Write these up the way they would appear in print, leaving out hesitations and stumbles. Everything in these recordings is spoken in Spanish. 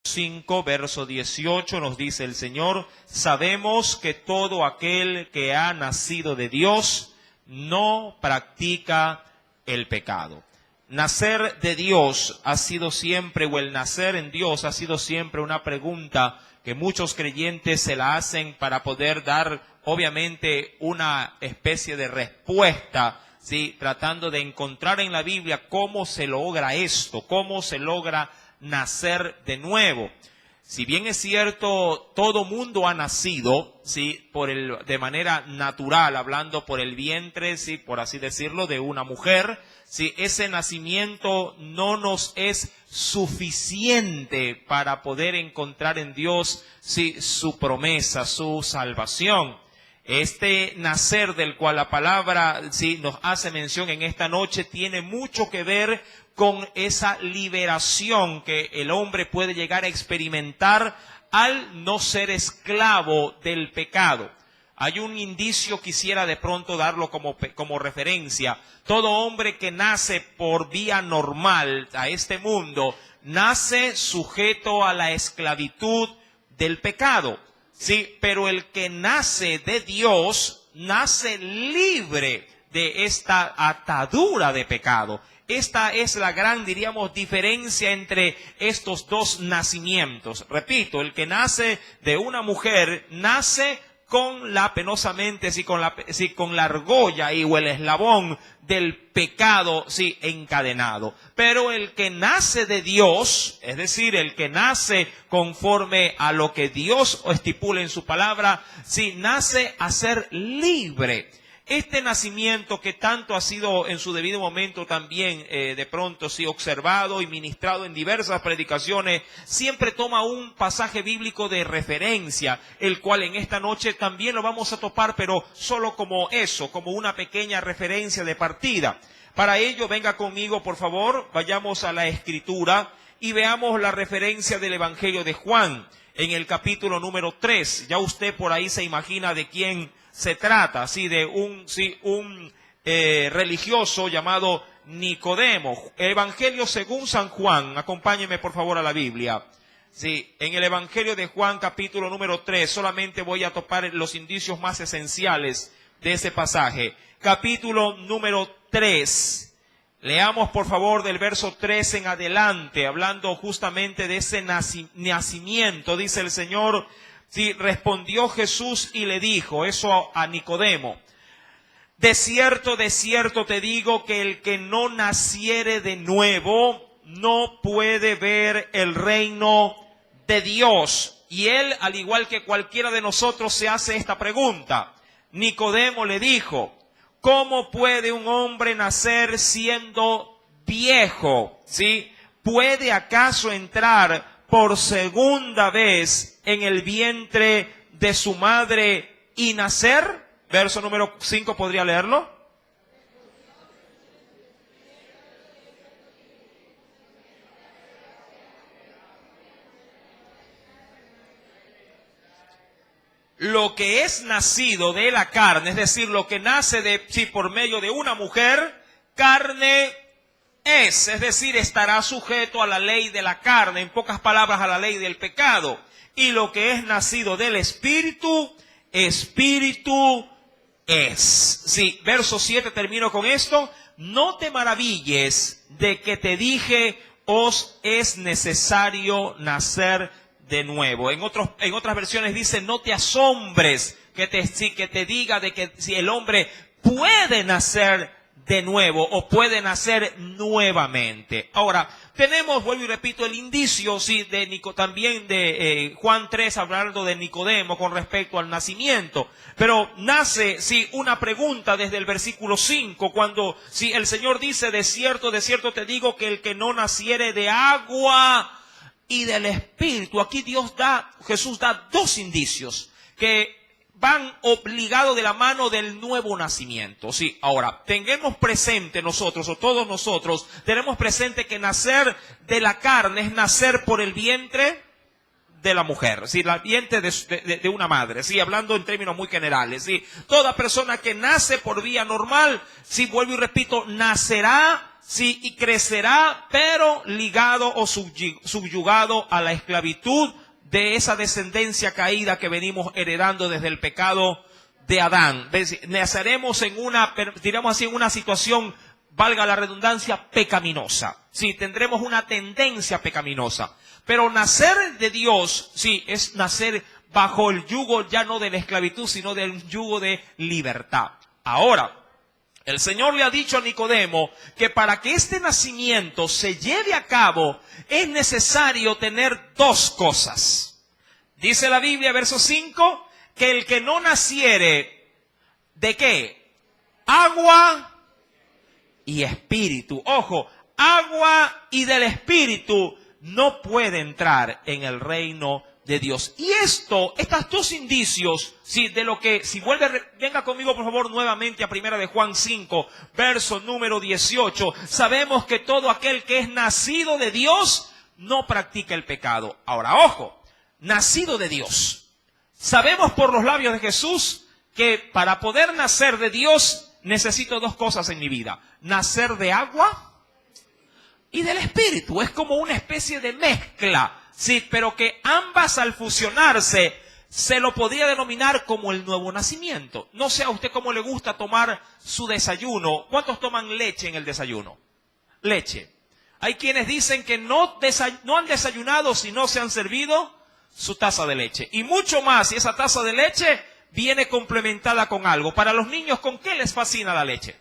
5, verso 18, nos dice el Señor: sabemos que todo aquel que ha nacido de Dios no practica el pecado. Nacer de Dios ha sido siempre, o el nacer en Dios ha sido siempre una pregunta que muchos creyentes se la hacen para poder dar, obviamente, una especie de respuesta, ¿sí? Tratando de encontrar en la Biblia cómo se logra esto, cómo se logra nacer de nuevo. Si bien es cierto, todo mundo ha nacido, sí, de manera natural, hablando por el vientre, sí, por así decirlo, de una mujer, sí, ese nacimiento no nos es suficiente para poder encontrar en Dios, sí, su promesa, su salvación. Este nacer del cual la palabra, sí, nos hace mención en esta noche tiene mucho que ver con esa liberación que el hombre puede llegar a experimentar al no ser esclavo del pecado. Hay un indicio, quisiera de pronto darlo como referencia. Todo hombre que nace por vía normal a este mundo, nace sujeto a la esclavitud del pecado. Sí, pero el que nace de Dios, nace libre de esta atadura de pecado. Esta es la gran, diríamos, diferencia entre estos dos nacimientos. Repito, el que nace de una mujer, nace con la penosamente, con la argolla o el eslabón del pecado, sí, encadenado. Pero el que nace de Dios, es decir, el que nace conforme a lo que Dios estipula en su palabra, sí, nace a ser libre. Este nacimiento que tanto ha sido en su debido momento también de pronto sí observado y ministrado en diversas predicaciones, siempre toma un pasaje bíblico de referencia, el cual en esta noche también lo vamos a topar, pero solo como eso, como una pequeña referencia de partida. Para ello, venga conmigo, por favor, vayamos a la Escritura y veamos la referencia del Evangelio de Juan en el capítulo número 3. Ya usted por ahí se imagina de quién se trata, sí, de un religioso llamado Nicodemo. Evangelio según San Juan, acompáñeme por favor a la Biblia. Sí, en el Evangelio de Juan capítulo número 3, solamente voy a topar los indicios más esenciales de ese pasaje. Capítulo número 3. Leamos por favor del verso 3 en adelante, hablando justamente de ese nacimiento. Dice el Señor: sí, respondió Jesús y le dijo, eso a Nicodemo: de cierto te digo que el que no naciere de nuevo no puede ver el reino de Dios. Y él, al igual que cualquiera de nosotros, se hace esta pregunta. Nicodemo le dijo: ¿cómo puede un hombre nacer siendo viejo? ¿Sí? ¿Puede acaso entrar por segunda vez en el vientre de su madre y nacer? Verso número 5, ¿podría leerlo? Lo que es nacido de la carne, es decir, lo que nace por medio de una mujer, carne es decir, estará sujeto a la ley de la carne, en pocas palabras, a la ley del pecado. Y lo que es nacido del Espíritu, Espíritu es. Sí, verso 7, termino con esto. No te maravilles de que te dije, os es necesario nacer de nuevo. En otras versiones dice, no te asombres que te diga de que si el hombre puede nacer de nuevo o puede nacer nuevamente. Ahora, tenemos, vuelvo y repito, el indicio, sí, también de Juan 3, hablando de Nicodemo con respecto al nacimiento. Pero nace, sí, una pregunta desde el versículo 5, cuando, sí, el Señor dice, de cierto te digo que el que no naciere de agua y del Espíritu. Aquí Jesús da dos indicios que van obligados de la mano del nuevo nacimiento. Sí, ahora, tengamos presente nosotros, o todos nosotros, tenemos presente que nacer de la carne es nacer por el vientre de la mujer, ¿sí? La vientre de una madre, ¿sí? Hablando en términos muy generales, ¿sí? Toda persona que nace por vía normal, ¿sí? Vuelvo y repito, nacerá, ¿sí? Y crecerá, pero ligado o subyugado a la esclavitud de esa descendencia caída que venimos heredando desde el pecado de Adán. Naceremos en una, digamos así, en una situación, valga la redundancia, pecaminosa. Sí, tendremos una tendencia pecaminosa. Pero nacer de Dios, sí, es nacer bajo el yugo ya no de la esclavitud, sino del yugo de libertad. Ahora, el Señor le ha dicho a Nicodemo que para que este nacimiento se lleve a cabo es necesario tener dos cosas. Dice la Biblia, verso 5, que el que no naciere, ¿de qué? Agua y espíritu. Ojo, agua y del espíritu no puede entrar en el reino de Dios. Y estos dos indicios, sí, de lo que, si venga conmigo por favor nuevamente a primera de Juan 5, verso número 18, sabemos que todo aquel que es nacido de Dios no practica el pecado. Ahora, ojo, nacido de Dios. Sabemos por los labios de Jesús que para poder nacer de Dios necesito dos cosas en mi vida: nacer de agua y del espíritu. Es como una especie de mezcla, sí, pero que ambas al fusionarse se lo podría denominar como el nuevo nacimiento. No sé a usted cómo le gusta tomar su desayuno. ¿Cuántos toman leche en el desayuno? Leche. Hay quienes dicen que no han desayunado si no se han servido su taza de leche. Y mucho más si esa taza de leche viene complementada con algo. Para los niños, ¿con qué les fascina la leche?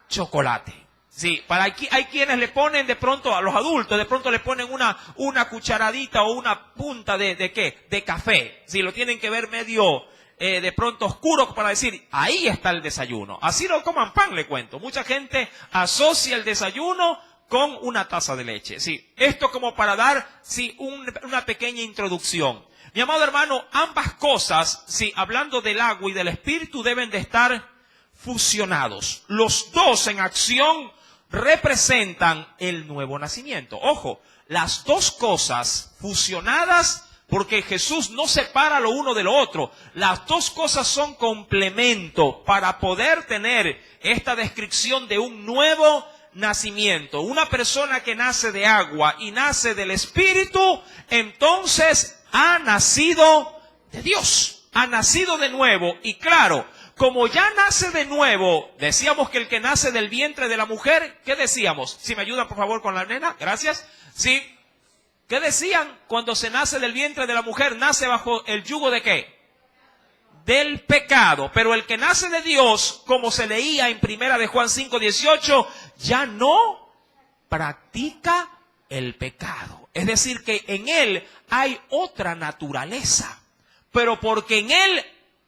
Chocolate. Sí, hay quienes le ponen de pronto, a los adultos, de pronto le ponen una cucharadita o una punta ¿de qué? De café. Sí, lo tienen que ver medio de pronto oscuro para decir, ahí está el desayuno. Así no coman pan, le cuento. Mucha gente asocia el desayuno con una taza de leche. Sí, esto como para dar, sí, una pequeña introducción. Mi amado hermano, ambas cosas, sí, hablando del agua y del espíritu, deben de estar fusionados. Los dos en acción representan el nuevo nacimiento. Ojo, las dos cosas fusionadas, porque Jesús no separa lo uno de lo otro. Las dos cosas son complemento para poder tener esta descripción de un nuevo nacimiento. Una persona que nace de agua y nace del Espíritu, entonces ha nacido de Dios, ha nacido de nuevo. Y claro, como ya nace de nuevo, decíamos que el que nace del vientre de la mujer, ¿qué decíamos? Si me ayudan por favor con la nena, gracias. Sí. ¿Qué decían? Cuando se nace del vientre de la mujer, nace bajo el yugo ¿de qué? Del pecado. Pero el que nace de Dios, como se leía en primera de Juan 5:18, ya no practica el pecado. Es decir, que en él hay otra naturaleza. Pero porque en él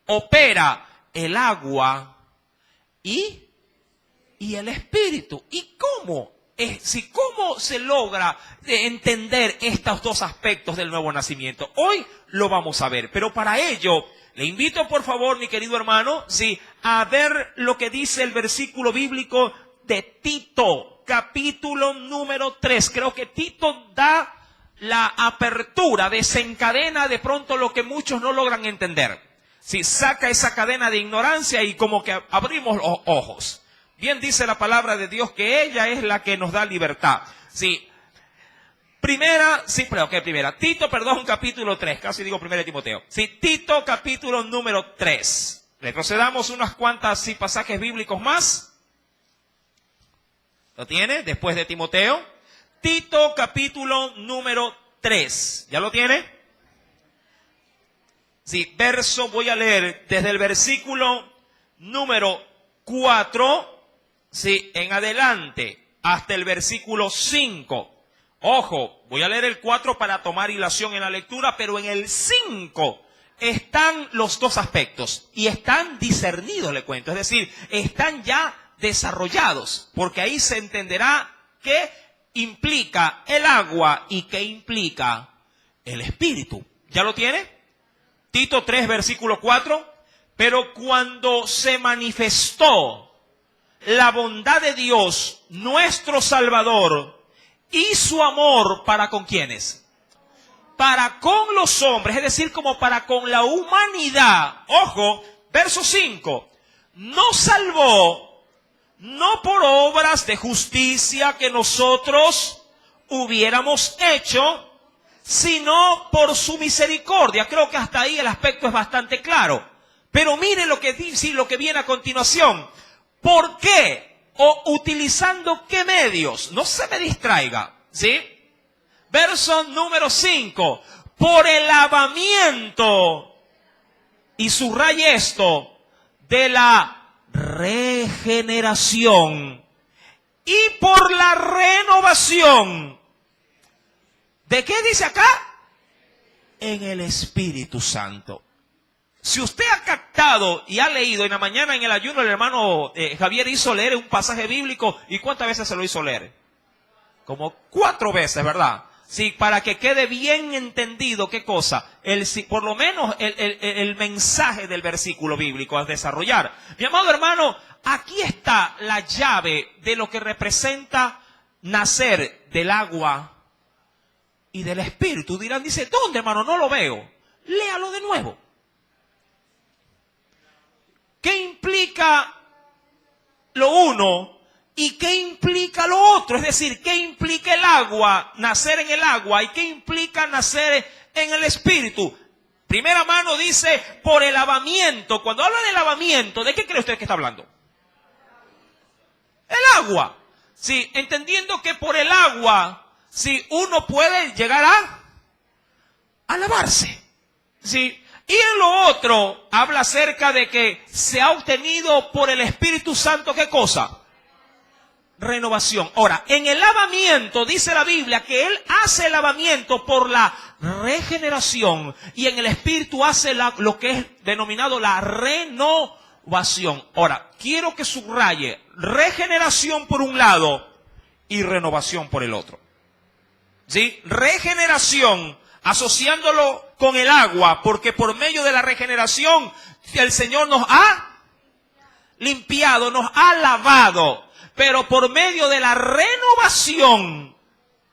opera el agua y el espíritu. ¿Y cómo? ¿Cómo se logra entender estos dos aspectos del nuevo nacimiento? Hoy lo vamos a ver, pero para ello le invito por favor, mi querido hermano, sí, a ver lo que dice el versículo bíblico de Tito, capítulo número 3. Creo que Tito da la apertura, desencadena de pronto lo que muchos no logran entender. Sí, saca esa cadena de ignorancia y como que abrimos los ojos. Bien dice la palabra de Dios que ella es la que nos da libertad. Sí. Tito, capítulo 3. Casi digo primera de Timoteo. Sí, Tito, capítulo número 3. Retrocedamos unas cuantas pasajes bíblicos más. ¿Lo tiene? Después de Timoteo. Tito, capítulo número 3. ¿Ya lo tiene? Sí, voy a leer desde el versículo número 4, sí, en adelante, hasta el versículo 5. Ojo, voy a leer el 4 para tomar hilación en la lectura, pero en el 5 están los dos aspectos y están discernidos, le cuento. Es decir, están ya desarrollados, porque ahí se entenderá qué implica el agua y qué implica el espíritu. ¿Ya lo tiene? Tito 3, versículo 4. Pero cuando se manifestó la bondad de Dios, nuestro Salvador, y su amor para con ¿quiénes? para con los hombres, es decir, como para con la humanidad. Ojo, verso 5. Nos salvó, no por obras de justicia que nosotros hubiéramos hecho, sino por su misericordia. Creo que hasta ahí el aspecto es bastante claro. Pero mire lo que dice y lo que viene a continuación. ¿Por qué? O utilizando qué medios. No se me distraiga, ¿sí? Verso número 5. Por el lavamiento, y subraye esto, de la regeneración y por la renovación. ¿De qué dice acá? En el Espíritu Santo. Si usted ha captado y ha leído, en la mañana en el ayuno el hermano Javier hizo leer un pasaje bíblico, ¿y cuántas veces se lo hizo leer? Como 4 veces, ¿verdad? Sí, para que quede bien entendido qué cosa, por lo menos el mensaje del versículo bíblico a desarrollar. Mi amado hermano, aquí está la llave de lo que representa nacer del agua y del Espíritu. Dirán, dice, ¿dónde, hermano? No lo veo. Léalo de nuevo. ¿Qué implica lo uno y qué implica lo otro? Es decir, ¿qué implica el agua, nacer en el agua, y qué implica nacer en el Espíritu? Primera mano dice, por el lavamiento. Cuando habla de lavamiento, ¿de qué cree usted que está hablando? El agua. Sí, entendiendo que por el agua, sí, uno puede llegar a lavarse. Sí. Y en lo otro, habla acerca de que se ha obtenido por el Espíritu Santo, ¿qué cosa? Renovación. Ahora, en el lavamiento, dice la Biblia, que Él hace el lavamiento por la regeneración, y en el Espíritu hace lo que es denominado la renovación. Ahora, quiero que subraye regeneración por un lado y renovación por el otro. ¿Sí? Regeneración, asociándolo con el agua, porque por medio de la regeneración el Señor nos ha limpiado, nos ha lavado, pero por medio de la renovación,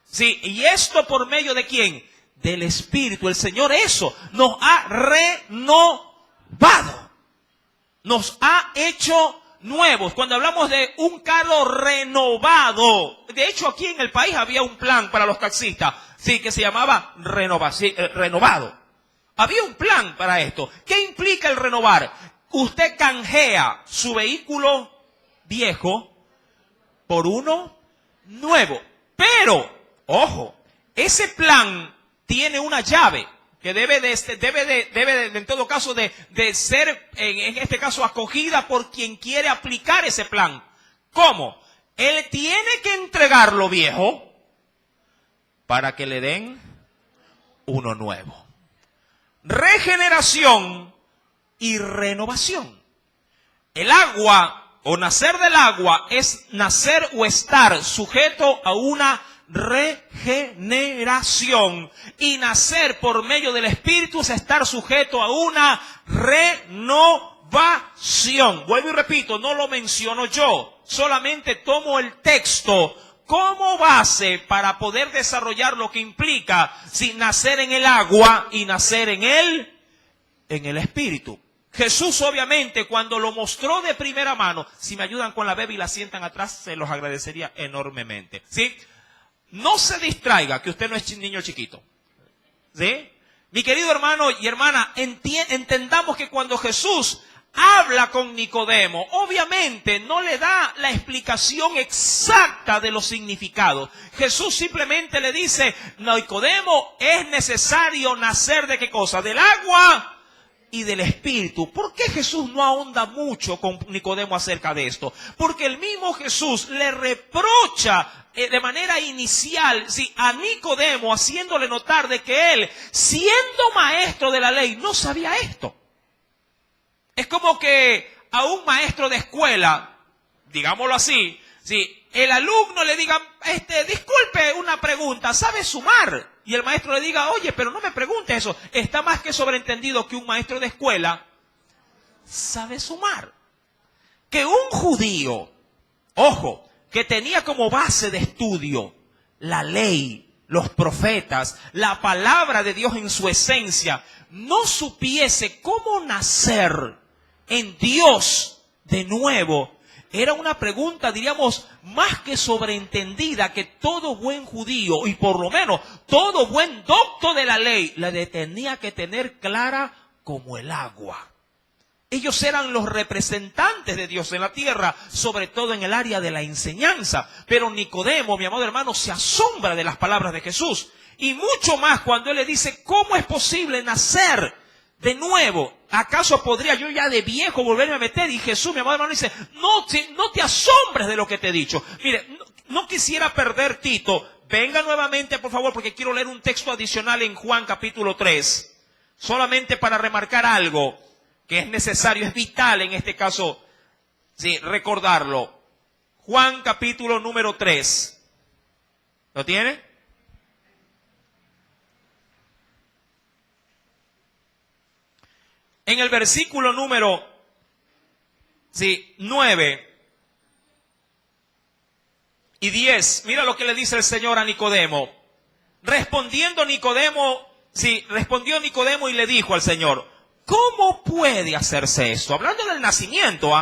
¿sí? Y esto por medio de ¿quién? Del Espíritu. El Señor eso nos ha renovado, nos ha hecho nuevos. Cuando hablamos de un carro renovado, de hecho aquí en el país había un plan para los taxistas, sí, que se llamaba renovado. Había un plan para esto. ¿Qué implica el renovar? Usted canjea su vehículo viejo por uno nuevo. Pero, ojo, ese plan tiene una llave que debe en todo caso de ser, en este caso, acogida por quien quiere aplicar ese plan. ¿Cómo? Él tiene que entregar lo viejo para que le den uno nuevo. Regeneración y renovación. El agua o nacer del agua es nacer o estar sujeto a una regeneración, y nacer por medio del Espíritu es estar sujeto a una renovación. Vuelvo y repito, no lo menciono yo, solamente tomo el texto como base para poder desarrollar lo que implica nacer en el agua y nacer en el Espíritu. Jesús, obviamente, cuando lo mostró de primera mano, si me ayudan con la bebé y la sientan atrás, se los agradecería enormemente. ¿Sí? No se distraiga que usted no es niño chiquito. ¿Sí? Mi querido hermano y hermana, entendamos que cuando Jesús habla con Nicodemo, obviamente no le da la explicación exacta de los significados. Jesús simplemente le dice, Nicodemo, es necesario nacer ¿de qué cosa? Del agua y del Espíritu. ¿Por qué Jesús no ahonda mucho con Nicodemo acerca de esto? Porque el mismo Jesús le reprocha de manera inicial, a Nicodemo, haciéndole notar de que él, siendo maestro de la ley, no sabía esto. Es como que a un maestro de escuela, digámoslo así, el alumno le diga, disculpe una pregunta, ¿sabe sumar? Y el maestro le diga, oye, pero no me pregunte eso. Está más que sobreentendido que un maestro de escuela sabe sumar. Que un judío, ojo, que tenía como base de estudio la ley, los profetas, la palabra de Dios en su esencia, no supiese cómo nacer en Dios de nuevo, era una pregunta, diríamos, más que sobreentendida, que todo buen judío, y por lo menos todo buen doctor de la ley, la tenía que tener clara como el agua. Ellos eran los representantes de Dios en la tierra, sobre todo en el área de la enseñanza. Pero Nicodemo, mi amado hermano, se asombra de las palabras de Jesús. Y mucho más cuando él le dice, ¿cómo es posible nacer de nuevo? ¿Acaso podría yo ya de viejo volverme a meter? Y Jesús, mi amado hermano, dice, no te asombres de lo que te he dicho. Mire, no quisiera perder Tito. Venga nuevamente, por favor, porque quiero leer un texto adicional en Juan capítulo 3. Solamente para remarcar algo que es necesario, es vital en este caso, sí, recordarlo. Juan capítulo número 3. ¿Lo tiene? En el versículo número 9 y 10, mira lo que le dice el Señor a Nicodemo. Respondió Nicodemo y le dijo al Señor, ¿cómo puede hacerse esto? Hablando del nacimiento,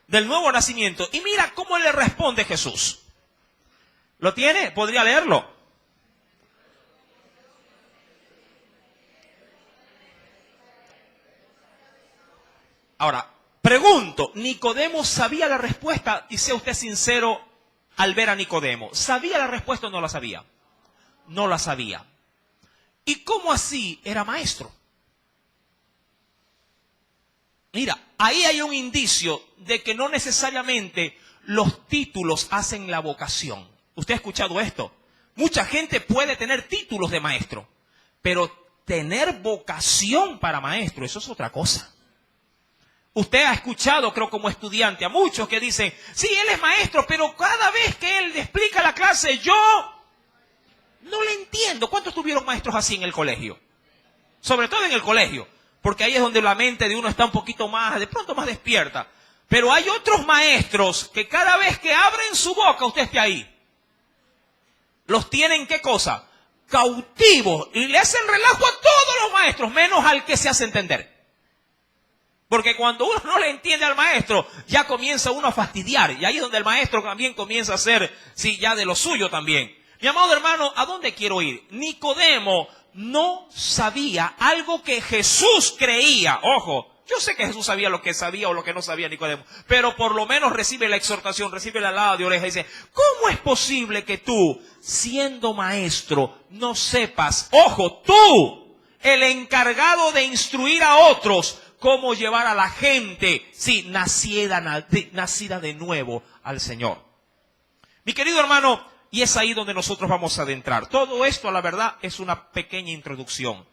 del nuevo nacimiento. Y mira cómo le responde Jesús. ¿Lo tiene? ¿Podría leerlo? Ahora, pregunto, ¿Nicodemo sabía la respuesta? Y sea usted sincero al ver a Nicodemo. ¿Sabía la respuesta o no la sabía? No la sabía. ¿Y cómo así era maestro? Mira, ahí hay un indicio de que no necesariamente los títulos hacen la vocación. ¿Usted ha escuchado esto? Mucha gente puede tener títulos de maestro, pero tener vocación para maestro, eso es otra cosa. Usted ha escuchado, creo como estudiante, a muchos que dicen, sí, él es maestro, pero cada vez que él explica la clase, yo no le entiendo. ¿Cuántos tuvieron maestros así en el colegio? Sobre todo en el colegio, porque ahí es donde la mente de uno está un poquito más, de pronto más despierta. Pero hay otros maestros que cada vez que abren su boca, usted esté ahí. Los tienen, ¿qué cosa? Cautivos. Y le hacen relajo a todos los maestros, menos al que se hace entender. Porque cuando uno no le entiende al maestro, ya comienza uno a fastidiar. Y ahí es donde el maestro también comienza a hacer, sí, ya de lo suyo también. Mi amado hermano, ¿a dónde quiero ir? Nicodemo no sabía algo que Jesús creía. Ojo, yo sé que Jesús sabía lo que sabía o lo que no sabía Nicodemo. Pero por lo menos recibe la exhortación, recibe la alada de oreja y dice, ¿cómo es posible que tú, siendo maestro, no sepas, ojo, tú, el encargado de instruir a otros, cómo llevar a la gente, sí, nacida de nuevo al Señor? Mi querido hermano, y es ahí donde nosotros vamos a adentrar. Todo esto, a la verdad, es una pequeña introducción.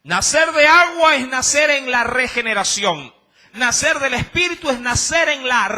Nacer de agua es nacer en la regeneración. Nacer del Espíritu es nacer en la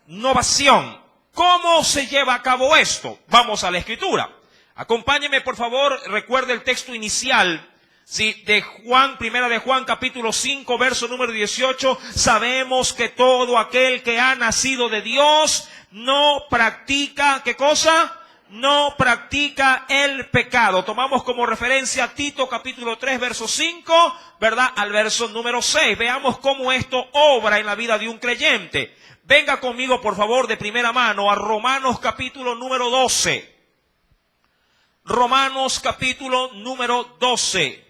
renovación. ¿Cómo se lleva a cabo esto? Vamos a la Escritura. Acompáñeme, por favor, recuerde el texto inicial. Sí, de Juan, primera de Juan, capítulo 5, verso número 18, sabemos que todo aquel que ha nacido de Dios no practica, ¿qué cosa? No practica el pecado. Tomamos como referencia Tito, capítulo 3, verso 5, ¿verdad? Al verso número 6. Veamos cómo esto obra en la vida de un creyente. Venga conmigo, por favor, de primera mano a Romanos, capítulo número 12. Romanos, capítulo número 12.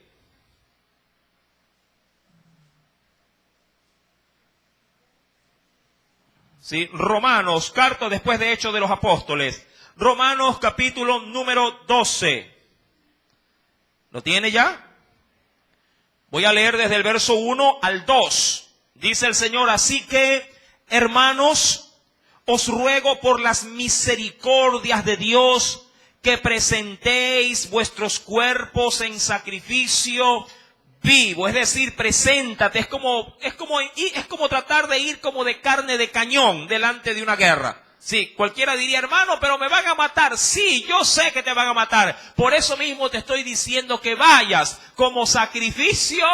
¿Sí? Romanos, carta después de Hechos de los Apóstoles. Romanos capítulo número 12. ¿Lo tiene ya? Voy a leer desde el verso 1 al 2. Dice el Señor, así que, hermanos, os ruego por las misericordias de Dios que presentéis vuestros cuerpos en sacrificio vivo, es decir, preséntate, es como tratar de ir como de carne de cañón delante de una guerra. Sí, cualquiera diría, hermano, pero me van a matar. Sí, yo sé que te van a matar. Por eso mismo te estoy diciendo que vayas como sacrificio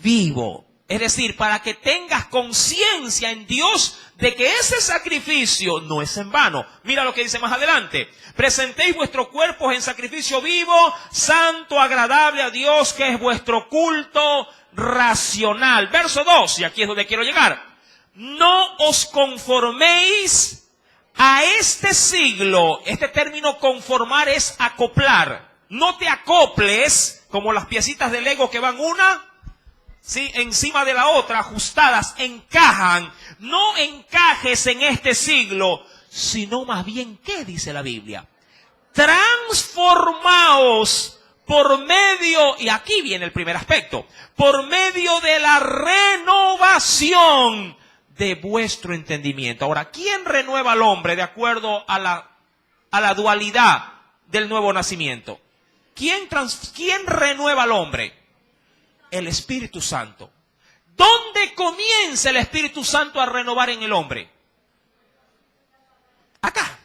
vivo. Es decir, para que tengas conciencia en Dios de que ese sacrificio no es en vano. Mira lo que dice más adelante. Presentéis vuestros cuerpos en sacrificio vivo, santo, agradable a Dios, que es vuestro culto racional. Verso 2, y aquí es donde quiero llegar. No os conforméis a este siglo. Este término conformar es acoplar. No te acoples como las piecitas de Lego que van una, sí, encima de la otra, ajustadas, encajan. No encajes en este siglo, sino más bien, ¿qué dice la Biblia? Transformaos por medio, y aquí viene el primer aspecto, por medio de la renovación de vuestro entendimiento. Ahora, ¿quién renueva al hombre de acuerdo a la dualidad del nuevo nacimiento? ¿Quién renueva al hombre? El Espíritu Santo. ¿Dónde comienza el Espíritu Santo a renovar en el hombre? Acá.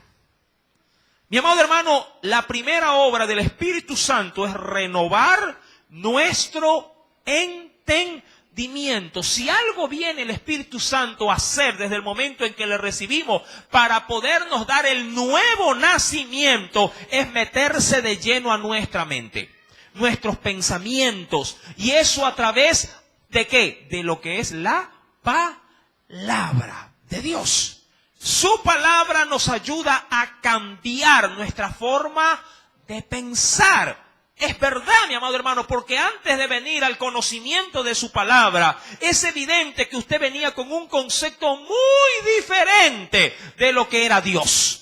Mi amado hermano, la primera obra del Espíritu Santo es renovar nuestro entendimiento. Si algo viene el Espíritu Santo a hacer desde el momento en que le recibimos para podernos dar el nuevo nacimiento, es meterse de lleno a nuestra mente, nuestros pensamientos, y eso a través de ¿qué? De lo que es la palabra de Dios. Su palabra nos ayuda a cambiar nuestra forma de pensar. Es verdad, mi amado hermano, porque antes de venir al conocimiento de su palabra, es evidente que usted venía con un concepto muy diferente de lo que era Dios.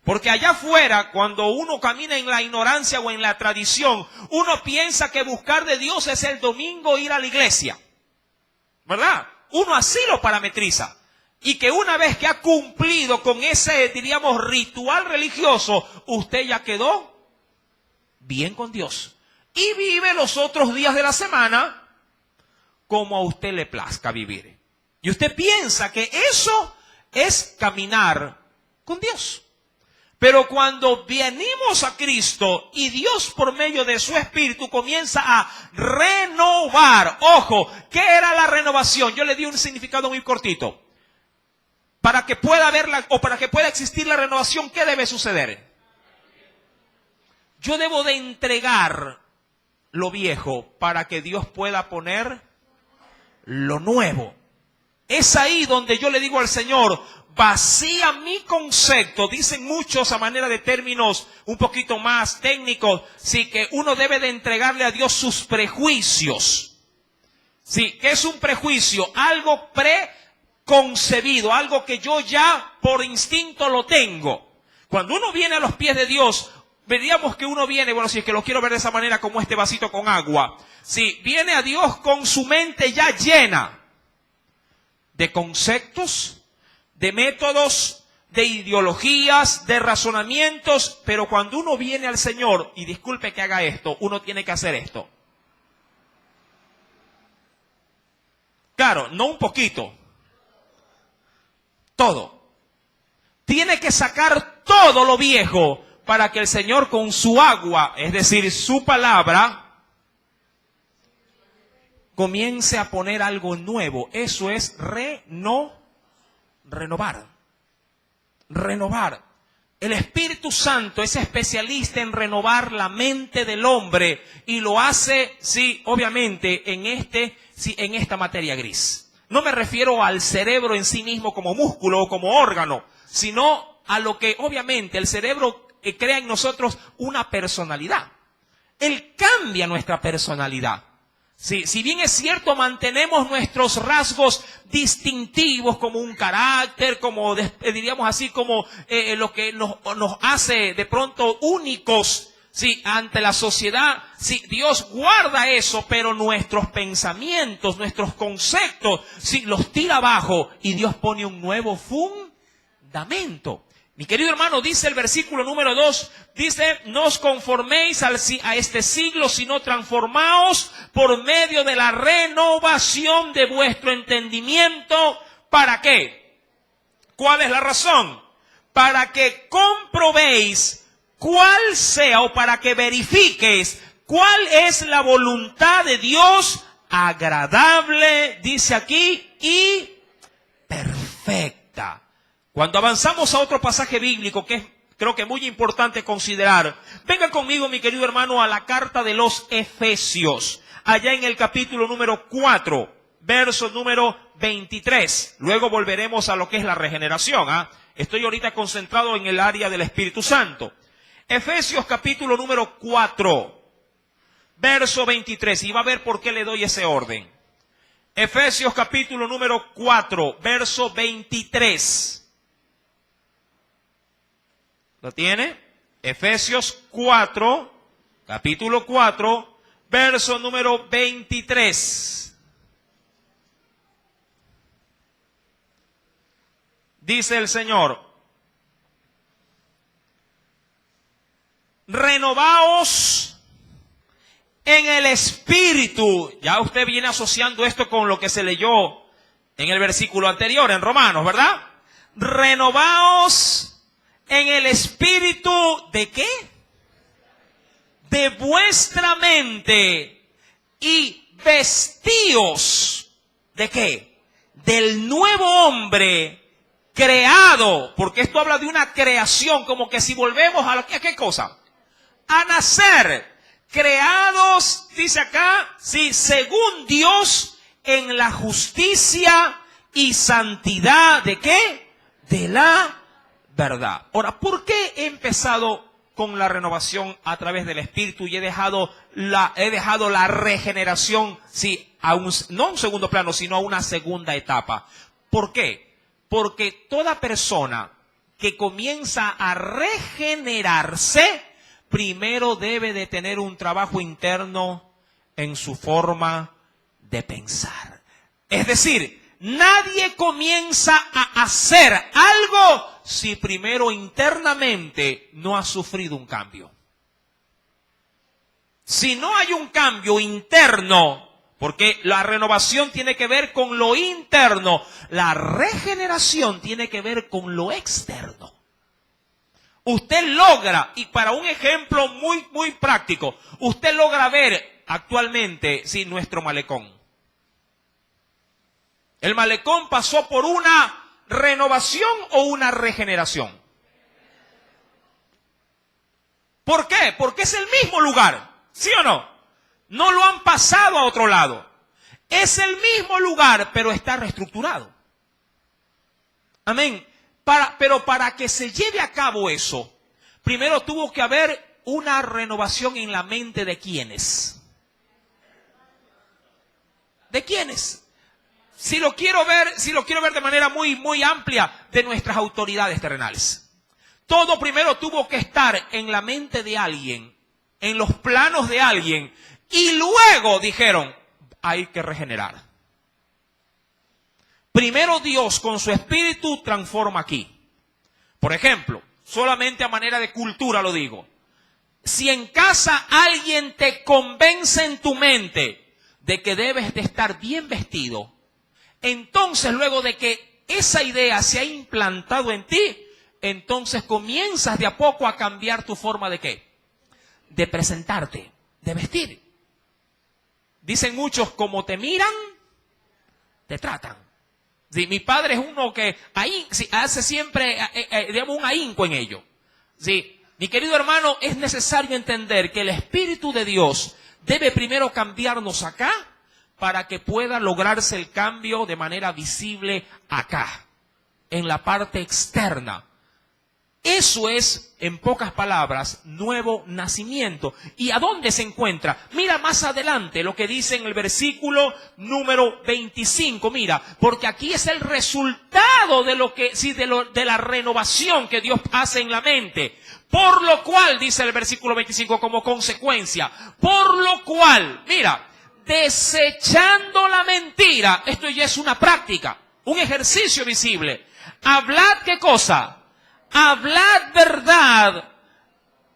Porque allá afuera, cuando uno camina en la ignorancia o en la tradición, uno piensa que buscar de Dios es el domingo ir a la iglesia, ¿verdad? Uno así lo parametriza. Y que una vez que ha cumplido con ese, diríamos, ritual religioso, usted ya quedó bien con Dios. Y vive los otros días de la semana como a usted le plazca vivir. Y usted piensa que eso es caminar con Dios. Pero cuando venimos a Cristo y Dios por medio de su Espíritu comienza a renovar. Ojo, ¿qué era la renovación? Yo le di un significado muy cortito. Para que pueda haber para que pueda existir la renovación, ¿qué debe suceder? Yo debo de entregar lo viejo para que Dios pueda poner lo nuevo. Es ahí donde yo le digo al Señor, vacía mi concepto. Dicen muchos a manera de términos un poquito más técnicos, sí, que uno debe de entregarle a Dios sus prejuicios. Sí, ¿qué es un prejuicio? Algo preconcebido, algo que yo ya por instinto lo tengo. Cuando uno viene a los pies de Dios, veríamos que uno viene, bueno, si es que lo quiero ver de esa manera, como este vasito con agua. Sí, viene a Dios con su mente ya llena de conceptos, de métodos, de ideologías, de razonamientos, pero cuando uno viene al Señor, y disculpe que haga esto, uno tiene que hacer esto. Claro, no un poquito, todo. Tiene que sacar todo lo viejo para que el Señor con su agua, es decir, su palabra, comience a poner algo nuevo. Eso es renovar. Renovar. El Espíritu Santo es especialista en renovar la mente del hombre y lo hace, sí, obviamente, en esta materia gris. No me refiero al cerebro en sí mismo como músculo o como órgano, sino a lo que obviamente el cerebro crea en nosotros una personalidad. Él cambia nuestra personalidad. Sí, si bien es cierto, mantenemos nuestros rasgos distintivos como un carácter, como diríamos así, como lo que nos hace de pronto únicos, sí, ante la sociedad. Sí, Dios guarda eso, pero nuestros pensamientos, nuestros conceptos, sí, los tira abajo y Dios pone un nuevo fundamento. Mi querido hermano, dice el versículo número 2, dice, no os conforméis a este siglo, sino transformaos por medio de la renovación de vuestro entendimiento. ¿Para qué? ¿Cuál es la razón? Para que comprobéis cuál sea, o para que verifiques cuál es la voluntad de Dios agradable, dice aquí, y perfecta. Cuando avanzamos a otro pasaje bíblico que es, creo que muy importante considerar, venga conmigo, mi querido hermano, a la carta de los Efesios, allá en el capítulo número 4, verso número 23. Luego volveremos a lo que es la regeneración. Estoy ahorita concentrado en el área del Espíritu Santo. Efesios capítulo número 4, verso 23. Y va a ver por qué le doy ese orden. Efesios capítulo número 4, verso 23. ¿Lo tiene? Efesios 4, capítulo 4, verso número 23. Dice el Señor: renovaos en el espíritu. Ya usted viene asociando esto con lo que se leyó en el versículo anterior, en Romanos, ¿verdad? Renovaos en el espíritu, ¿de qué? De vuestra mente, y vestíos, ¿de qué? Del nuevo hombre creado, porque esto habla de una creación, como que si volvemos ¿a qué cosa? A nacer, creados, dice acá, sí, según Dios, en la justicia y santidad, ¿de qué? De la verdad. Ahora, ¿por qué he empezado con la renovación a través del Espíritu y he dejado la regeneración, sí, no a un segundo plano, sino a una segunda etapa? ¿Por qué? Porque toda persona que comienza a regenerarse, primero debe de tener un trabajo interno en su forma de pensar. Es decir, nadie comienza a hacer algo si primero internamente no ha sufrido un cambio. Si no hay un cambio interno, porque la renovación tiene que ver con lo interno, la regeneración tiene que ver con lo externo. Usted logra, y para un ejemplo muy práctico, usted logra ver actualmente, sí, nuestro malecón. ¿El malecón pasó por una renovación o una regeneración? ¿Por qué? Porque es el mismo lugar, ¿sí o no? No lo han pasado a otro lado. Es el mismo lugar, pero está reestructurado. Amén. Pero para que se lleve a cabo eso, primero tuvo que haber una renovación en la mente de ¿quiénes? ¿De quiénes? Si lo quiero ver de manera muy amplia, de nuestras autoridades terrenales. Todo primero tuvo que estar en la mente de alguien, en los planos de alguien, y luego dijeron, hay que regenerar. Primero Dios con su espíritu transforma aquí. Por ejemplo, solamente a manera de cultura lo digo. Si en casa alguien te convence en tu mente de que debes de estar bien vestido, entonces luego de que esa idea se ha implantado en ti, entonces comienzas de a poco a cambiar tu forma de ¿qué? De presentarte, de vestir. Dicen muchos, como te miran, te tratan. Sí, mi padre es uno que hace siempre, digamos, un ahínco en ello. Sí, mi querido hermano, es necesario entender que el Espíritu de Dios debe primero cambiarnos acá para que pueda lograrse el cambio de manera visible acá, en la parte externa. Eso es, en pocas palabras, nuevo nacimiento. ¿Y a dónde se encuentra? Mira más adelante lo que dice en el versículo número 25. Mira, porque aquí es el resultado de lo que, sí, de la renovación que Dios hace en la mente. Por lo cual, dice el versículo 25 como consecuencia, por lo cual, mira, desechando la mentira, esto ya es una práctica, un ejercicio visible. Hablad, ¿qué cosa? Hablad verdad,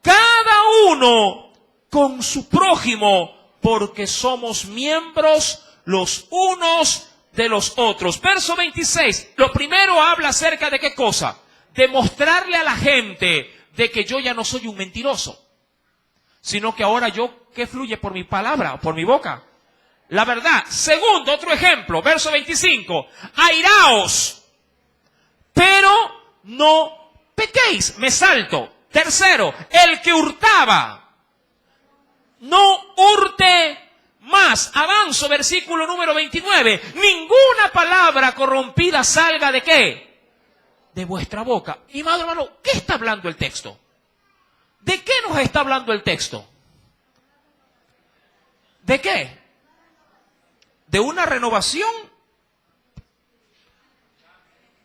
cada uno con su prójimo, porque somos miembros los unos de los otros. Verso 26, lo primero habla acerca de qué cosa, de mostrarle a la gente de que yo ya no soy un mentiroso, sino que ahora yo, ¿qué fluye por mi palabra, por mi boca? la verdad. Segundo, otro ejemplo, verso 25. Airaos, pero no pequéis. Me salto. Tercero, el que hurtaba, no hurte más. Avanzo, versículo número 29. Ninguna palabra corrompida salga ¿de qué? De vuestra boca. Y madre, hermano, ¿qué está hablando el texto? ¿De qué nos está hablando el texto? ¿De qué? ¿De una renovación?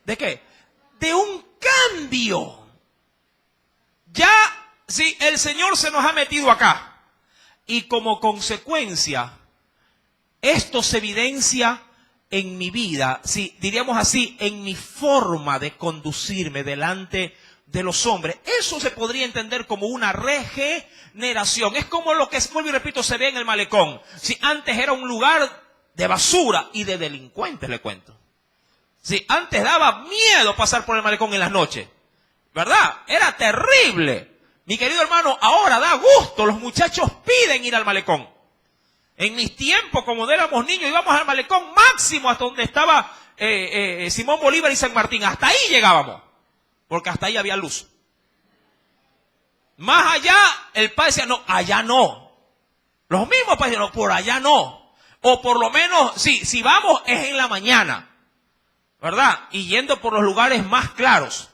¿De qué? De un cambio. Ya, sí, el Señor se nos ha metido acá. Y como consecuencia, esto se evidencia en mi vida, sí, diríamos así, en mi forma de conducirme delante de los hombres. Eso se podría entender como una regeneración. Es como lo que, vuelvo y repito, se ve en el malecón. Si antes era un lugar de basura y de delincuentes, le cuento. Si antes daba miedo pasar por el malecón en las noches, ¿verdad? Era terrible. Mi querido hermano, ahora da gusto, los muchachos piden ir al malecón. En mis tiempos, como éramos niños, íbamos al malecón máximo hasta donde estaba Simón Bolívar y San Martín. Hasta ahí llegábamos, porque hasta ahí había luz. Más allá, el padre decía, no, allá no. Los mismos padres decían, no, por allá no. O por lo menos, sí, si vamos es en la mañana, ¿verdad? Y yendo por los lugares más claros.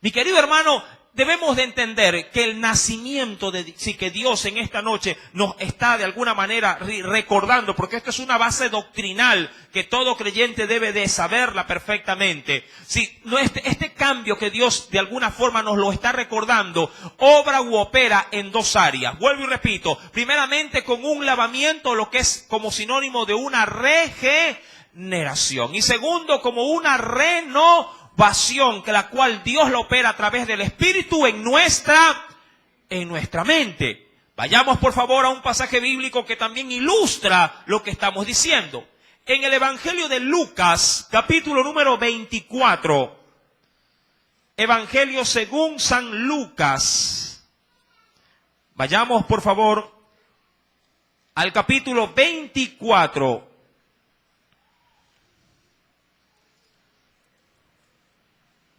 Mi querido hermano, debemos de entender que el nacimiento de, sí, que Dios en esta noche nos está de alguna manera recordando, porque esto es una base doctrinal que todo creyente debe de saberla perfectamente. Sí, no, este cambio que Dios de alguna forma nos lo está recordando, obra u opera en dos áreas. Vuelvo y repito, primeramente con un lavamiento, lo que es como sinónimo de una regeneración. Y segundo, como una renovación, que la cual Dios la opera a través del Espíritu en nuestra mente. Vayamos por favor a un pasaje bíblico que también ilustra lo que estamos diciendo. En el Evangelio de Lucas, capítulo número 24. Evangelio según San Lucas. Vayamos por favor al capítulo 24.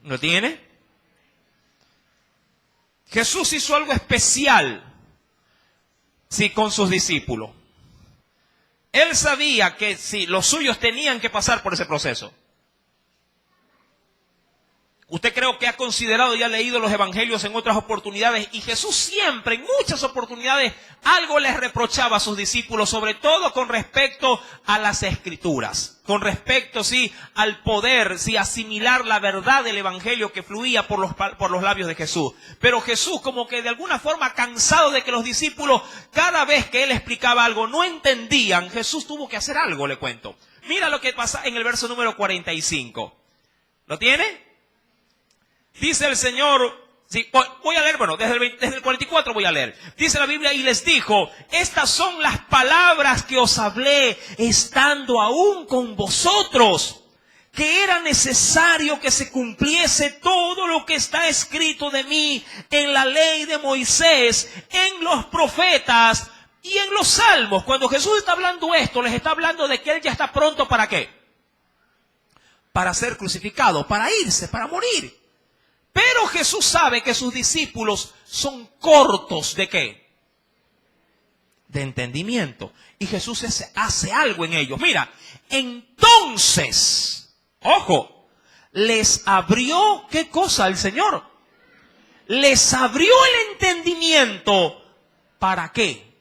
¿Lo tiene? Jesús hizo algo especial, sí, con sus discípulos. Él sabía que sí, los suyos tenían que pasar por ese proceso. Usted creo que ha considerado y ha leído los evangelios en otras oportunidades, y Jesús siempre, en muchas oportunidades, algo les reprochaba a sus discípulos, sobre todo con respecto a las escrituras, con respecto, sí, al poder, sí, asimilar la verdad del evangelio que fluía por los labios de Jesús. Pero Jesús, como que de alguna forma cansado de que los discípulos, cada vez que él explicaba algo, no entendían, Jesús tuvo que hacer algo, le cuento. Mira lo que pasa en el verso número 45. ¿Lo tiene? Dice el Señor, sí, voy a leer, bueno, desde el 44 voy a leer. Dice la Biblia, y les dijo, estas son las palabras que os hablé estando aún con vosotros, que era necesario que se cumpliese todo lo que está escrito de mí en la ley de Moisés, en los profetas y en los salmos. Cuando Jesús está hablando esto, les está hablando de que Él ya está pronto ¿para qué? Para ser crucificado, para irse, para morir. Pero Jesús sabe que sus discípulos son cortos ¿de qué? De entendimiento. Y Jesús hace algo en ellos. Mira, entonces, ojo, les abrió, ¿qué cosa el Señor? Les abrió el entendimiento. ¿Para qué?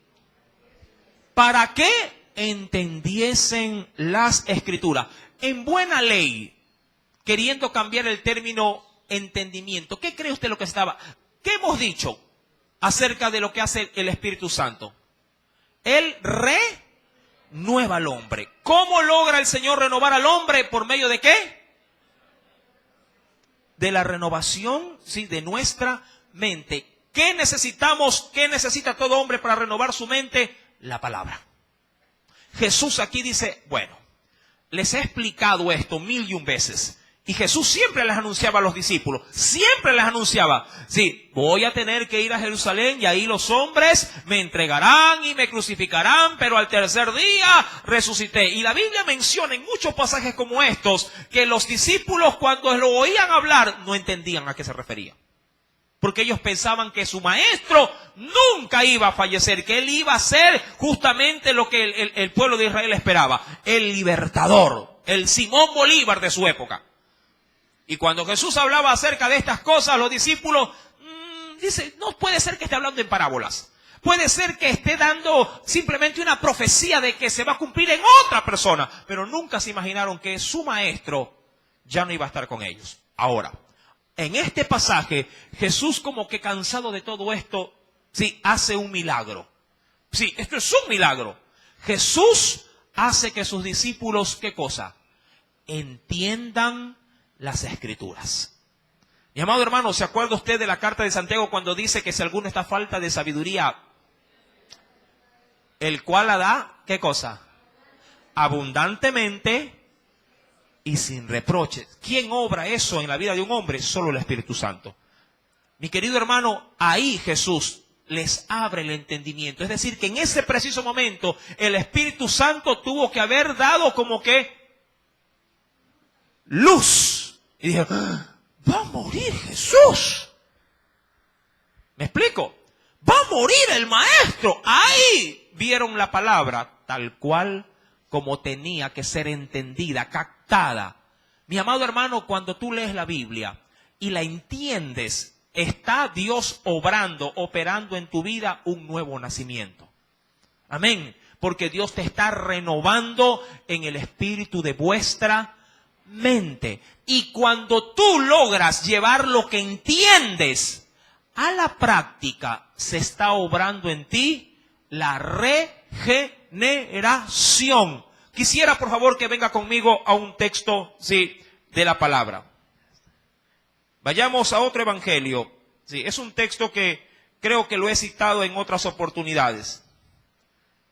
Para que entendiesen las Escrituras. En buena ley, queriendo cambiar el término entendimiento, ¿qué cree usted lo que estaba? ¿Qué hemos dicho acerca de lo que hace el Espíritu Santo? Él renueva al hombre. ¿Cómo logra el Señor renovar al hombre? ¿Por medio de qué? De la renovación, sí, de nuestra mente. ¿Qué necesitamos? ¿Qué necesita todo hombre para renovar su mente? La palabra. Jesús aquí dice, bueno, les he explicado esto 1001 veces. Y Jesús siempre les anunciaba a los discípulos, siempre les anunciaba, sí, voy a tener que ir a Jerusalén y ahí los hombres me entregarán y me crucificarán, pero al tercer día resucité. Y la Biblia menciona en muchos pasajes como estos, que los discípulos cuando lo oían hablar no entendían a qué se refería. Porque ellos pensaban que su maestro nunca iba a fallecer, que él iba a ser justamente lo que el pueblo de Israel esperaba, el libertador, el Simón Bolívar de su época. Y cuando Jesús hablaba acerca de estas cosas, los discípulos, dice, no puede ser que esté hablando en parábolas. Puede ser que esté dando simplemente una profecía de que se va a cumplir en otra persona. Pero nunca se imaginaron que su maestro ya no iba a estar con ellos. Ahora, en este pasaje, Jesús como que cansado de todo esto, sí, hace un milagro. Sí, esto es un milagro. Jesús hace que sus discípulos, ¿qué cosa? Entiendan las Escrituras. Mi amado hermano, ¿se acuerda usted de la carta de Santiago cuando dice que si alguno está falta de sabiduría, el cual la da, ¿qué cosa? Abundantemente y sin reproches. ¿Quién obra eso en la vida de un hombre? Solo el Espíritu Santo. Mi querido hermano, ahí Jesús les abre el entendimiento. Es decir, que en ese preciso momento el Espíritu Santo tuvo que haber dado como que luz. Y dije, va a morir Jesús. ¿Me explico? Va a morir el maestro. Ahí vieron la palabra tal cual como tenía que ser entendida, captada. Mi amado hermano, cuando tú lees la Biblia y la entiendes, está Dios operando en tu vida un nuevo nacimiento. Amén. Porque Dios te está renovando en el espíritu de vuestra mente. Y cuando tú logras llevar lo que entiendes a la práctica, se está obrando en ti la regeneración. Quisiera, por favor, que venga conmigo a un texto, sí, de la palabra. Vayamos a otro evangelio. Sí, es un texto que creo que lo he citado en otras oportunidades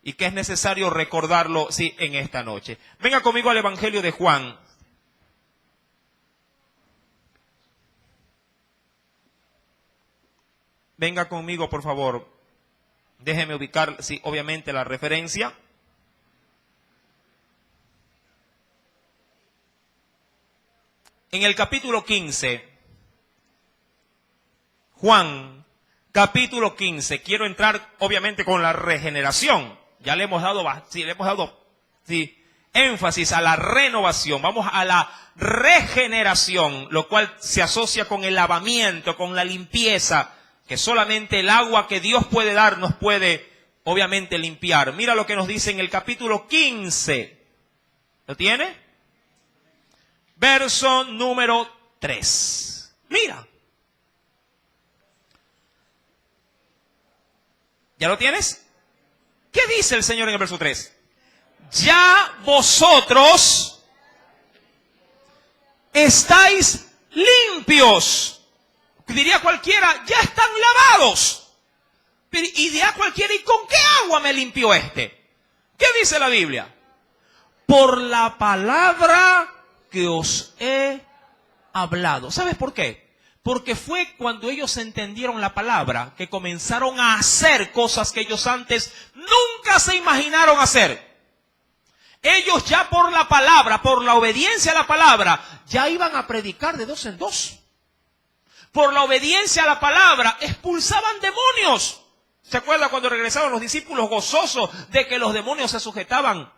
y que es necesario recordarlo, sí, en esta noche. Venga conmigo al evangelio de Juan. Venga conmigo, por favor. Déjeme ubicar, sí, obviamente la referencia. En el capítulo 15, Juan, capítulo 15, quiero entrar obviamente con la regeneración. Ya le hemos dado énfasis a la renovación. Vamos a la regeneración, lo cual se asocia con el lavamiento, con la limpieza, que solamente el agua que Dios puede dar nos puede obviamente limpiar. Mira lo que nos dice en el capítulo 15. ¿Lo tiene? Verso número 3. Mira. ¿Ya lo tienes? ¿Qué dice el Señor en el verso 3? Ya vosotros estáis limpios. Diría cualquiera, ya están lavados. Y dirá cualquiera, ¿y con qué agua me limpió este? ¿Qué dice la Biblia? Por la palabra que os he hablado. ¿Sabes por qué? Porque fue cuando ellos entendieron la palabra que comenzaron a hacer cosas que ellos antes nunca se imaginaron hacer. Ellos ya por la palabra, por la obediencia a la palabra, ya iban a predicar de 2 en 2. Por la obediencia a la palabra, expulsaban demonios. ¿Se acuerda cuando regresaron los discípulos gozosos de que los demonios se sujetaban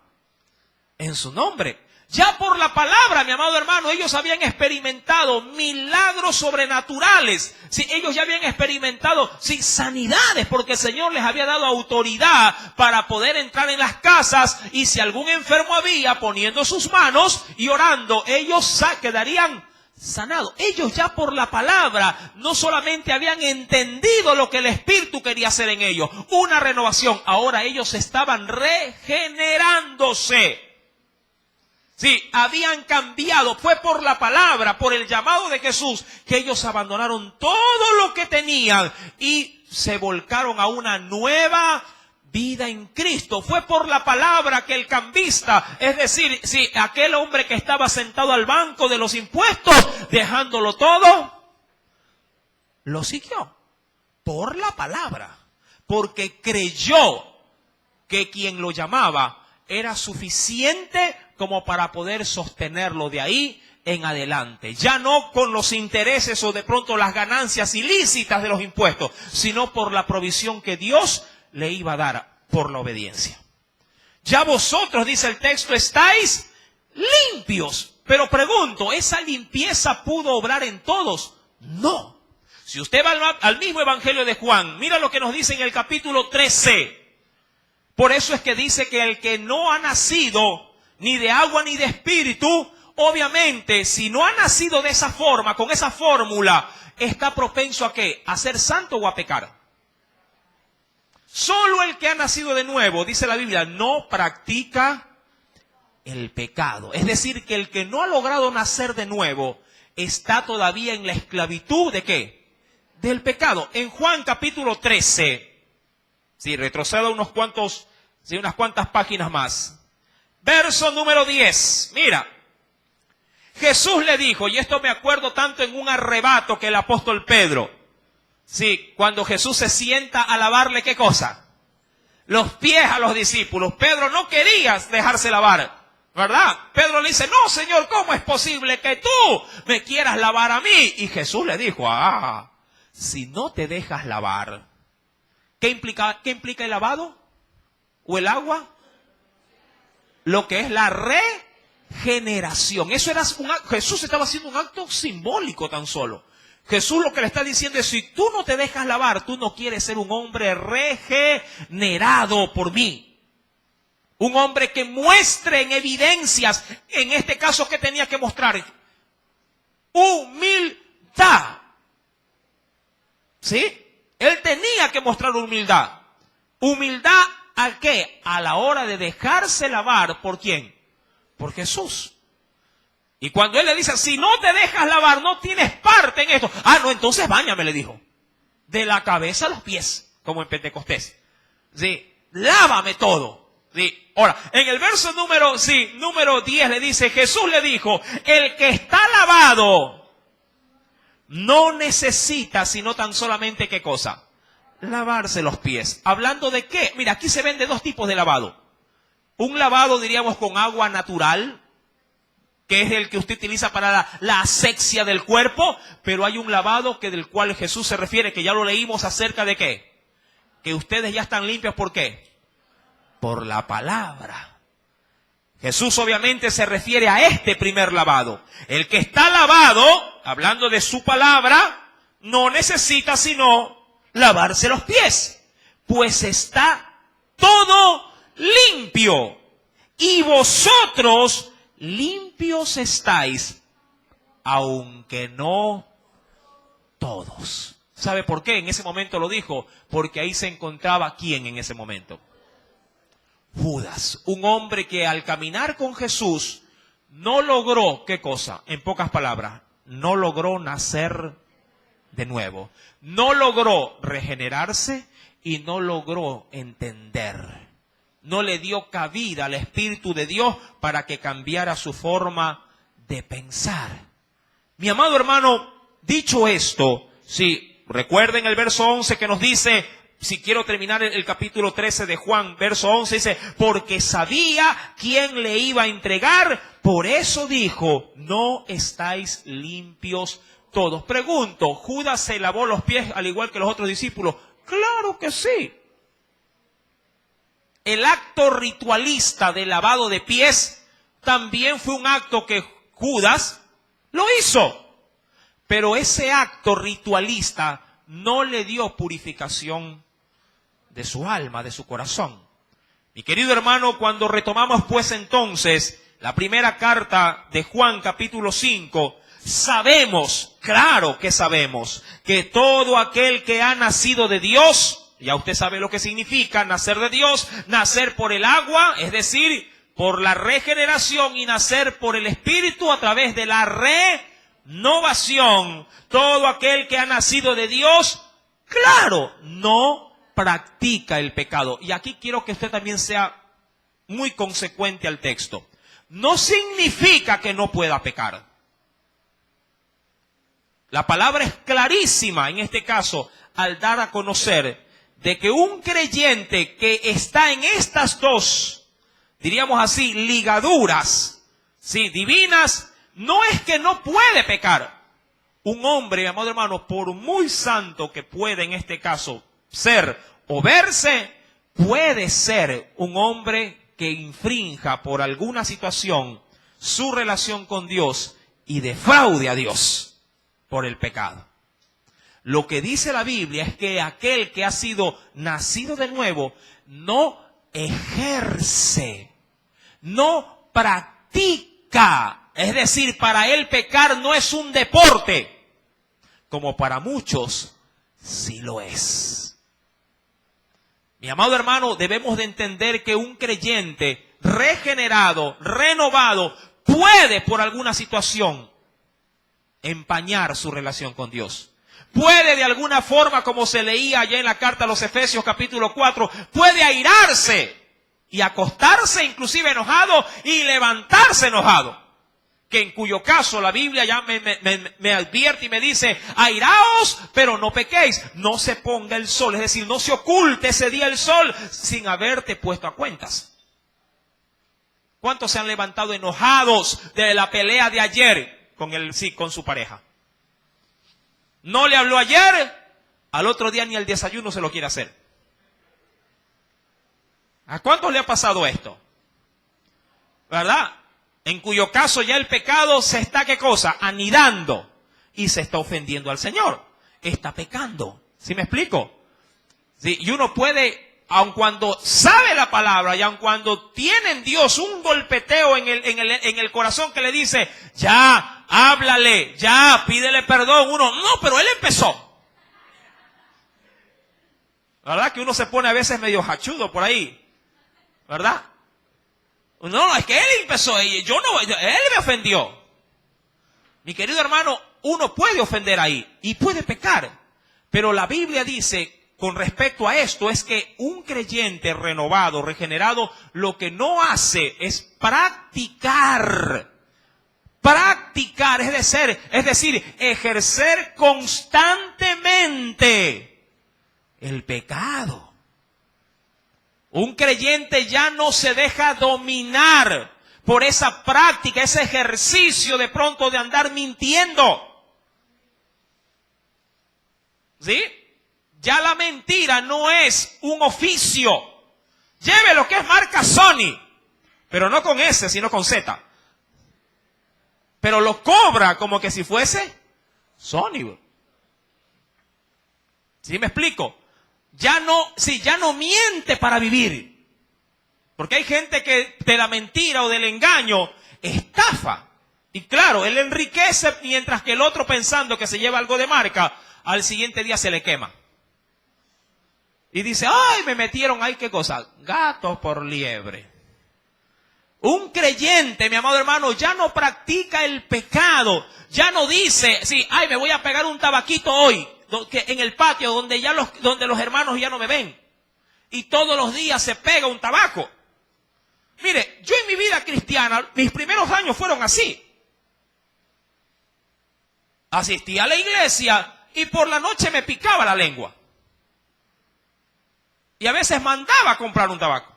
en su nombre? Ya por la palabra, mi amado hermano, ellos habían experimentado milagros sobrenaturales. Sí, ellos ya habían experimentado, sí, sanidades, porque el Señor les había dado autoridad para poder entrar en las casas, y si algún enfermo había, poniendo sus manos y orando, ellos quedarían sanados. Ellos ya por la palabra no solamente habían entendido lo que el Espíritu quería hacer en ellos, una renovación, ahora ellos estaban regenerándose. Sí, habían cambiado. Fue por la palabra, por el llamado de Jesús, que ellos abandonaron todo lo que tenían y se volcaron a una nueva vida en Cristo. Fue por la palabra que el cambista, es decir, si aquel hombre que estaba sentado al banco de los impuestos, dejándolo todo, lo siguió. Por la palabra. Porque creyó que quien lo llamaba era suficiente como para poder sostenerlo de ahí en adelante. Ya no con los intereses o de pronto las ganancias ilícitas de los impuestos, sino por la provisión que Dios le iba a dar por la obediencia. Ya vosotros, dice el texto, estáis limpios. Pero pregunto, ¿esa limpieza pudo obrar en todos? No. Si usted va al mismo Evangelio de Juan, mira lo que nos dice en el capítulo 13. Por eso es que dice que el que no ha nacido ni de agua ni de espíritu, obviamente, si no ha nacido de esa forma, con esa fórmula, está propenso ¿a qué? ¿A ser santo o a pecar? Solo el que ha nacido de nuevo, dice la Biblia, no practica el pecado. Es decir, que el que no ha logrado nacer de nuevo está todavía en la esclavitud ¿de qué? Del pecado. En Juan capítulo 13, si retrocedo unas cuantas páginas más, verso número 10, mira, Jesús le dijo, y esto me acuerdo tanto en un arrebato que el apóstol Pedro, sí, cuando Jesús se sienta a lavarle, ¿qué cosa? Los pies a los discípulos. Pedro no quería dejarse lavar, ¿verdad? Pedro le dice, no, Señor, ¿cómo es posible que tú me quieras lavar a mí? Y Jesús le dijo, si no te dejas lavar, ¿qué implica el lavado? ¿O el agua? Lo que es la regeneración. Eso era Jesús estaba haciendo un acto simbólico tan solo. Jesús lo que le está diciendo es, si tú no te dejas lavar, tú no quieres ser un hombre regenerado por mí. Un hombre que muestre en evidencias, en este caso, ¿qué tenía que mostrar? Humildad. ¿Sí? Él tenía que mostrar humildad. ¿Humildad a qué? A la hora de dejarse lavar, ¿por quién? Por Jesús. Y cuando él le dice, si no te dejas lavar, no tienes parte en esto. No, entonces báñame, le dijo. De la cabeza a los pies, como en Pentecostés. Sí, lávame todo. Sí. Ahora, en el verso número 10 le dice, Jesús le dijo, el que está lavado no necesita sino tan solamente, ¿qué cosa? Lavarse los pies. ¿Hablando de qué? Mira, aquí se ven de dos tipos de lavado. Un lavado, diríamos, con agua natural, que es el que usted utiliza para la asepsia del cuerpo, pero hay un lavado del cual Jesús se refiere, que ya lo leímos acerca de qué. Que ustedes ya están limpios, ¿por qué? Por la palabra. Jesús obviamente se refiere a este primer lavado. El que está lavado, hablando de su palabra, no necesita sino lavarse los pies, pues está todo limpio. Y vosotros limpios estáis, aunque no todos. ¿Sabe por qué? En ese momento lo dijo, porque ahí se encontraba ¿quién en ese momento? Judas, un hombre que al caminar con Jesús no logró, ¿qué cosa? En pocas palabras, no logró nacer de nuevo, no logró regenerarse y no logró entender. No le dio cabida al Espíritu de Dios para que cambiara su forma de pensar. Mi amado hermano, dicho esto, sí, recuerden el verso 11 que nos dice, si quiero terminar el capítulo 13 de Juan, verso 11, dice, porque sabía quién le iba a entregar, por eso dijo, no estáis limpios todos. Pregunto, ¿Judas se lavó los pies al igual que los otros discípulos? Claro que sí. El acto ritualista de lavado de pies también fue un acto que Judas lo hizo. Pero ese acto ritualista no le dio purificación de su alma, de su corazón. Mi querido hermano, cuando retomamos pues entonces la primera carta de Juan capítulo 5, sabemos, claro que sabemos, que todo aquel que ha nacido de Dios, ya usted sabe lo que significa nacer de Dios, nacer por el agua, es decir, por la regeneración, y nacer por el Espíritu a través de la renovación. Todo aquel que ha nacido de Dios, claro, no practica el pecado. Y aquí quiero que usted también sea muy consecuente al texto. No significa que no pueda pecar. La palabra es clarísima en este caso al dar a conocer de que un creyente que está en estas dos, diríamos así, ligaduras, sí, divinas, no es que no puede pecar. Un hombre, amado hermano, por muy santo que pueda en este caso ser o verse, puede ser un hombre que infrinja por alguna situación su relación con Dios y defraude a Dios por el pecado. Lo que dice la Biblia es que aquel que ha sido nacido de nuevo no ejerce, no practica. Es decir, para él pecar no es un deporte, como para muchos sí lo es. Mi amado hermano, debemos de entender que un creyente regenerado, renovado, puede por alguna situación empañar su relación con Dios. Puede de alguna forma, como se leía allá en la carta a los Efesios capítulo 4, puede airarse y acostarse inclusive enojado y levantarse enojado. Que en cuyo caso la Biblia ya me advierte y me dice, airaos, pero no pequéis, no se ponga el sol, es decir, no se oculte ese día el sol sin haberte puesto a cuentas. ¿Cuántos se han levantado enojados de la pelea de ayer con su pareja? No le habló ayer, al otro día ni el desayuno se lo quiere hacer. ¿A cuántos le ha pasado esto? ¿Verdad? En cuyo caso ya el pecado se está, ¿qué cosa? Anidando. Y se está ofendiendo al Señor. Está pecando. ¿Sí me explico? ¿Sí? Y uno puede, aun cuando sabe la palabra y aun cuando tiene en Dios un golpeteo en el corazón que le dice, ya, háblale, ya, pídele perdón. Uno, no, pero él empezó. ¿Verdad? Que uno se pone a veces medio hachudo por ahí. ¿Verdad? No, es que él empezó, él me ofendió. Mi querido hermano, uno puede ofender ahí y puede pecar. Pero la Biblia dice, con respecto a esto, es que un creyente renovado, regenerado, lo que no hace es practicar. Practicar, es decir, ejercer constantemente el pecado. Un creyente ya no se deja dominar por esa práctica, ese ejercicio de pronto de andar mintiendo. ¿Sí? Ya la mentira no es un oficio. Lleve lo que es marca Sony, pero no con S, sino con Z. Pero lo cobra como que si fuese Sony. ¿Sí me explico? Ya no miente para vivir. Porque hay gente que de la mentira o del engaño estafa. Y claro, él enriquece mientras que el otro, pensando que se lleva algo de marca, al siguiente día se le quema. Y dice, ay, me metieron ahí, ¿qué cosa? Gato por liebre. Un creyente, mi amado hermano, ya no practica el pecado. Ya no dice, sí, ay, me voy a pegar un tabaquito hoy. En el patio donde los hermanos ya no me ven. Y todos los días se pega un tabaco. Mire, yo en mi vida cristiana, mis primeros años fueron así. Asistía a la iglesia y por la noche me picaba la lengua. Y a veces mandaba a comprar un tabaco.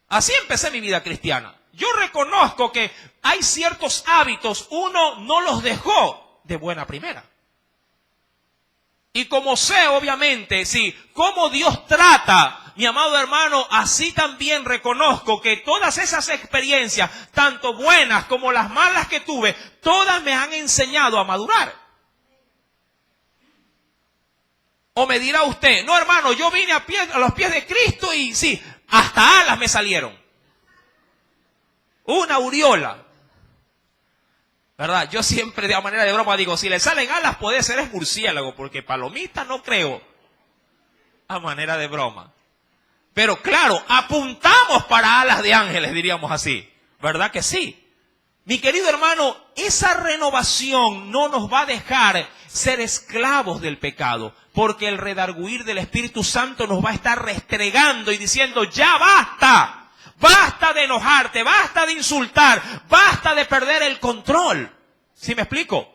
Así empecé mi vida cristiana. Yo reconozco que hay ciertos hábitos, uno no los dejó de buena primera. Y como sé, obviamente, sí, cómo Dios trata, mi amado hermano, así también reconozco que todas esas experiencias, tanto buenas como las malas que tuve, todas me han enseñado a madurar. O me dirá usted, no hermano, yo vine a los pies de Cristo y sí, hasta alas me salieron. Una aureola. ¿Verdad? Yo siempre de manera de broma digo, si le salen alas puede ser es murciélago, porque palomita no creo. A manera de broma. Pero claro, apuntamos para alas de ángeles, diríamos así. ¿Verdad que sí? Mi querido hermano, esa renovación no nos va a dejar ser esclavos del pecado, porque el redarguir del Espíritu Santo nos va a estar restregando y diciendo, ya basta, basta de enojarte, basta de insultar, basta de perder el control. ¿Sí me explico?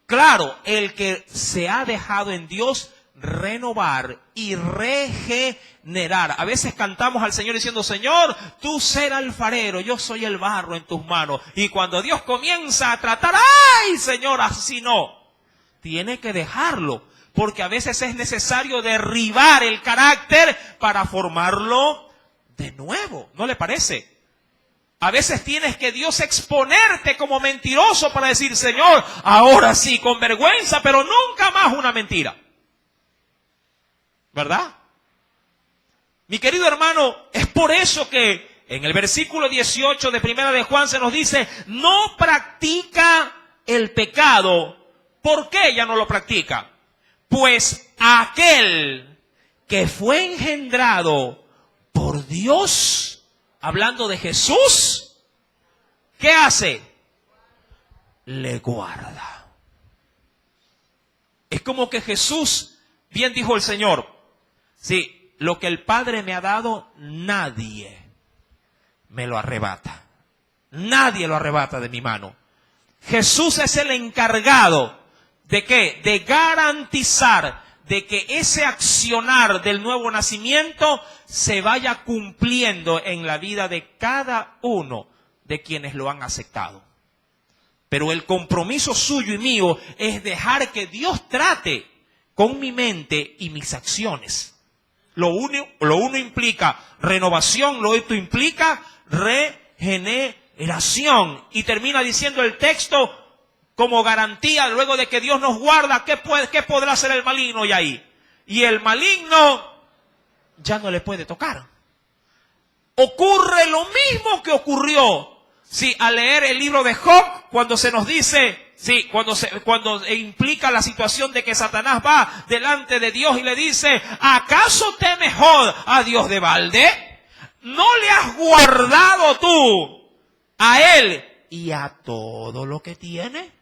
Claro, el que se ha dejado en Dios renovar y regenerar. A veces cantamos al Señor diciendo, Señor, tú serás alfarero, yo soy el barro en tus manos. Y cuando Dios comienza a tratar, ¡ay, Señor, así no! Tiene que dejarlo, porque a veces es necesario derribar el carácter para formarlo de nuevo. ¿No le parece? A veces tienes que Dios exponerte como mentiroso para decir, Señor, ahora sí, con vergüenza, pero nunca más una mentira. ¿Verdad? Mi querido hermano, es por eso que en el versículo 18 de Primera de Juan se nos dice, no practica el pecado. ¿Por qué ya no lo practica? Pues aquel que fue engendrado por Dios, hablando de Jesús, ¿qué hace? Le guarda. Es como que Jesús, bien dijo el Señor, sí, lo que el Padre me ha dado, nadie me lo arrebata. Nadie lo arrebata de mi mano. Jesús es el encargado ¿de qué? De garantizar de que ese accionar del nuevo nacimiento se vaya cumpliendo en la vida de cada uno de quienes lo han aceptado. Pero el compromiso suyo y mío es dejar que Dios trate con mi mente y mis acciones. Lo uno implica renovación, lo otro implica regeneración. Y termina diciendo el texto como garantía, luego de que Dios nos guarda, ¿qué podrá hacer el maligno y ahí? Y el maligno ya no le puede tocar. Ocurre lo mismo que ocurrió, sí, al leer el libro de Job, cuando se nos dice, sí, cuando implica la situación de que Satanás va delante de Dios y le dice, ¿acaso temes Job a Dios de balde? ¿No le has guardado tú a él y a todo lo que tiene?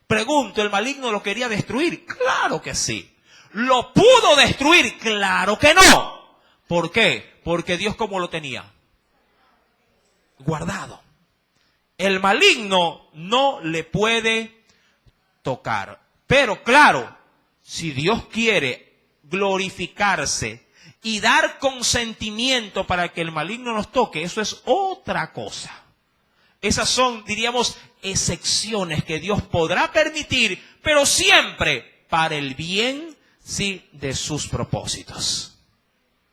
Pregunto, ¿el maligno lo quería destruir? Claro que sí. ¿Lo pudo destruir? Claro que no. ¿Por qué? Porque Dios, ¿cómo lo tenía? Guardado. El maligno no le puede tocar. Pero claro, si Dios quiere glorificarse y dar consentimiento para que el maligno nos toque, eso es otra cosa. Esas son, diríamos, excepciones que Dios podrá permitir, pero siempre para el bien, sí, de sus propósitos.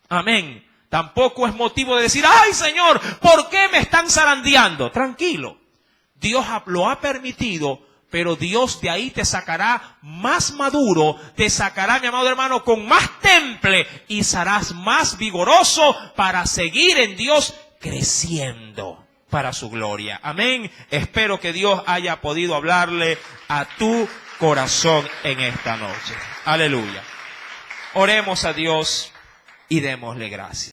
Amén. Tampoco es motivo de decir, ¡ay, Señor! ¿Por qué me están zarandeando? Tranquilo. Dios lo ha permitido, pero Dios de ahí te sacará más maduro, te sacará, mi amado hermano, con más temple y serás más vigoroso para seguir en Dios creciendo para su gloria. Amén. Espero que Dios haya podido hablarle a tu corazón en esta noche. Aleluya. Oremos a Dios y démosle gracias.